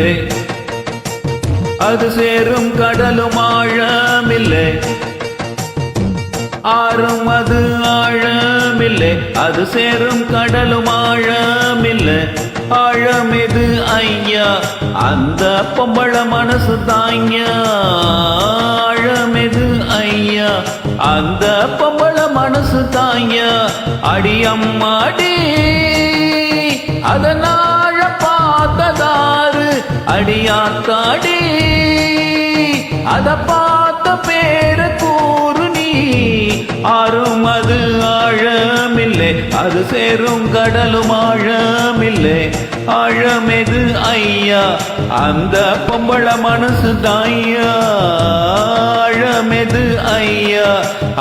ஆழமில்லை, அது சேரும் கடலும் ஆழமில்லை. ஆறும் அது ஆழமில்லை, அது சேரும் கடலும் ஆழமில்லை. ஆழமெது ஐயா, அந்த பொம்பள மனசு தாங்க. ஆழமெது ஐயா, அந்த பொம்பள மனசு தாங்க. அடியம்மாடி அதனால பார்த்ததாரு, அடியாத்தாடி அத பார்த்த பேரு கூறு நீ. ஆறும் அது ஆழமில்லை, அது சேரும் கடலும் ஆழமில்லை. ஆழமெது ஐயா, அந்த பொம்பள மனசு தாய்யா. ஆழமெது ஐயா,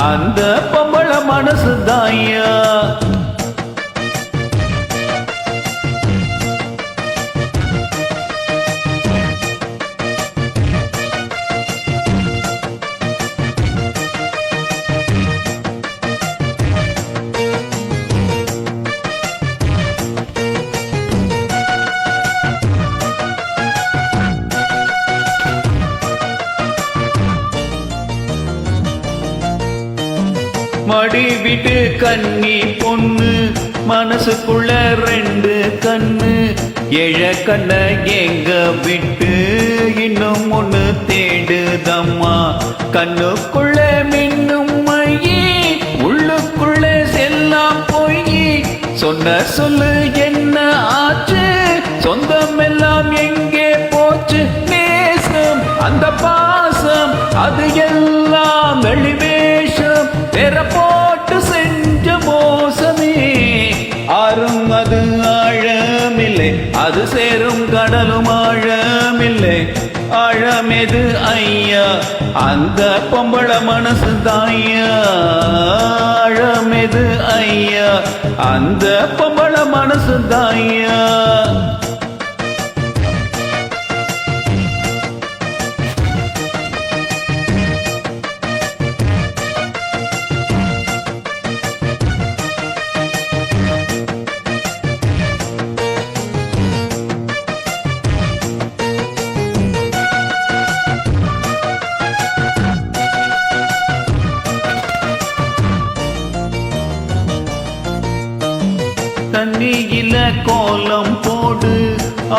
அந்த பொம்பள மனசு தாய்யா. மடி விட்டு கண்ணி பொண்ணு, மனசுக்குள்ள ரெண்டு கண்ணு. ஏழ கண்ண எங்க விட்டு இன்னும் ஒண்ணு தேடுதம்மா. கண்ணுக்குள்ள மின்னும் மையி, உள்ளுக்குள்ள செல்லாம் போய். சொன்ன சொல்லு என்ன ஆச்சு, சொந்தம் எல்லாம் எங்கே போச்சு. நேசம் அந்த பாசம் அது எல்லாம் வெளிவேஷம், பெற போட்டு செஞ்ச மோசமே. ஆறும் அது ஆழமில்லை, அது சேரும் கடலும் ஆழமில்லை. ஆழமெது ஐயா, அந்த பொம்பள மனசு தாய்யா. ஆழமெது ஐயா, அந்த பொம்பள மனசு தாய்யா. தண்ணியில கோலம் போடு,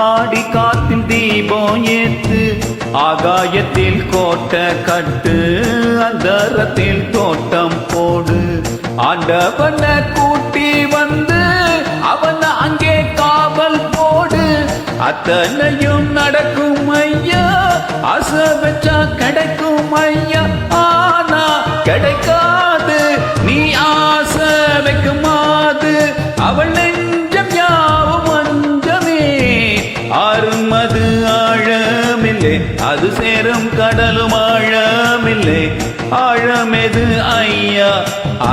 ஆடி காத்தில் தீபம் ஏத்து. ஆகாயத்தில் கோட்டை கட்டு, அந்தரத்தில் தோட்டம் போடு. ஆண்டவன கூட்டி வந்து அவன அங்கே காவல் போடு. அத்தனையும் நடக்கும் ஐயா, ஆசை வச்சா கிடைக்கும் ஐயா. ஆனா கிடைக்காது, நீ ஆசை வைக்குமாது. அவள் நெஞ்சம் யாவும் அஞ்சமே. ஆறும் அது ஆழமில்லை, அது சேரும் கடலும் ஆழமில்லை. ஆழமெது ஐயா,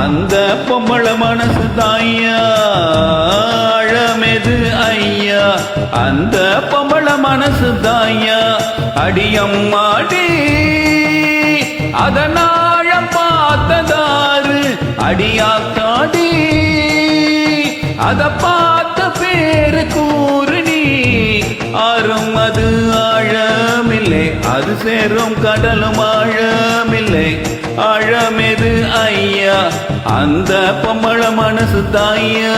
அந்த பொம்பள மனசு தாய்யா. ஆழமெது ஐயா, அந்த பொம்பள மனசு தாய்யா. அடியம்மாடி அதனால பார்த்ததாரு, அடியாத்தாடி அத பார்த்த பேரு கூறு நீ. ஆறும் அது ஆழமில்லை, அது சேரும் கடலும் ஆழமில்லை. ஆழமெது ஐயா, அந்த பொம்பள மனசு தாய்யா.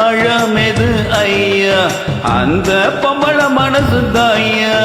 ஆழமெது ஐயா, அந்த பொம்பள மனசு தாய்யா.